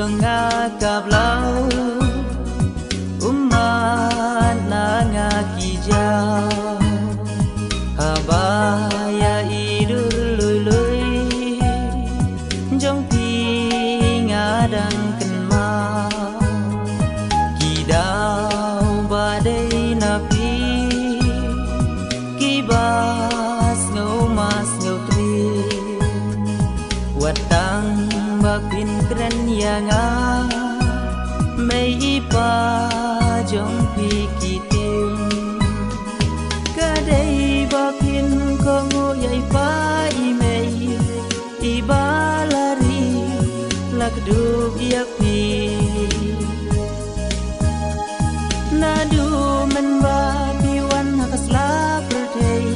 dong ngakap lau umat na ngakijau habaya idur lui lui jong pi ngadang kenmau kidau badai napi kibas ngau mas ngau tri watang bakpin keren yang mei ipa jong pi kitim kadai bakpin kongo yai pa imei ibalari lakduk yak pi nadu menba piwan hakasla berdei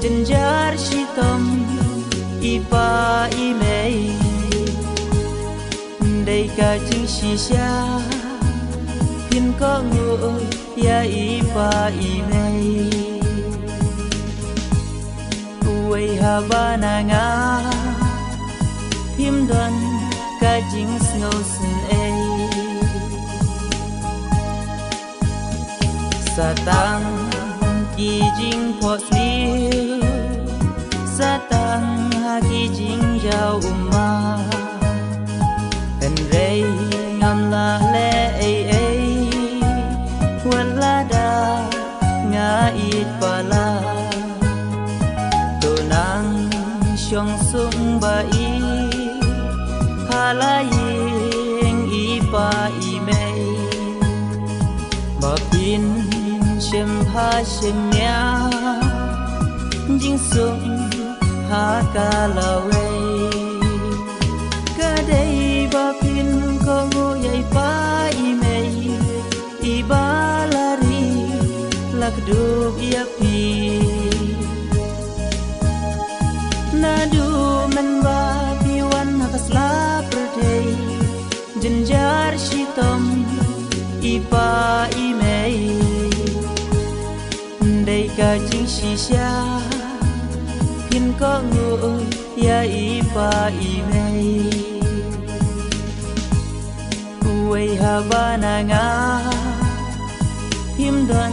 jenjar shitom ipa imei đây cả chữ xì xa pin có ngồi ya ipa imei uai habana nga phim đơn cả chính snow sun ei satang ki jing phot liu satang ki jing jau umma en rei ngam la le ei ei wala da nga it pala to nang syong sung ba i halaying ipa imei ba pin shem ha shem nya jing sung ha ka la wei kadai ba pin kongo yai pa imei ibalari lakduk yak pi nadu menba piwan hakasla berdei jenjar shitom ipa imei dei ka jing shisha pin kongo ya ipa imei uai habana nga phim đơn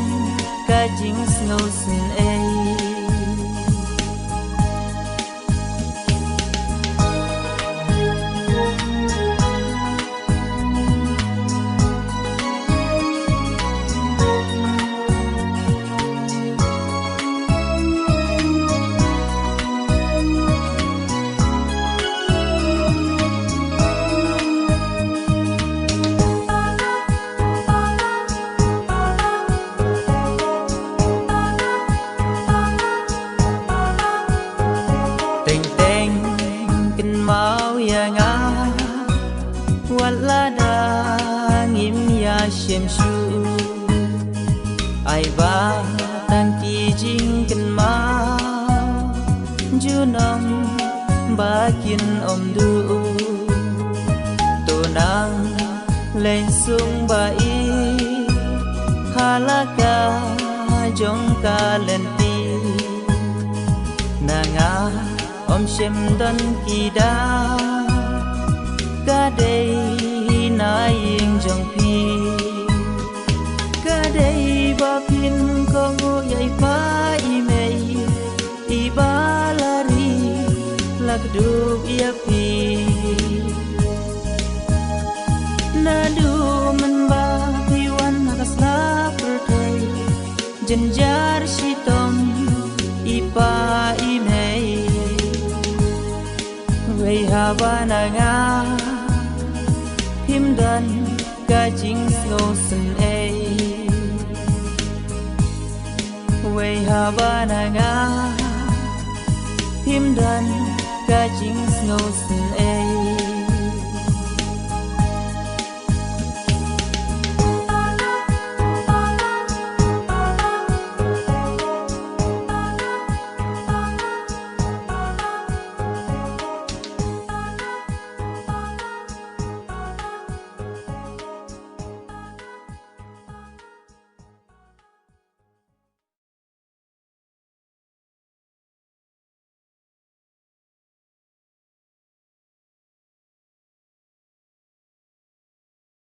cả chính snow sun ei wala da ngim ya shem shu ai ba tan ki jing ken ma ju nong ba kin om du to nang lên sung ba i halaka jong ka len ti na nga om shem dan ki da kadai naing jong pi kadai ba pin kongo yai pa imei ibalari lakduk yak pi nadu menba piwan hakasla berdei jenjar shitom ipa imei wei habana nga phim đơn cả chính snow sun ei wei habana nga phim đơn cả chính snow sun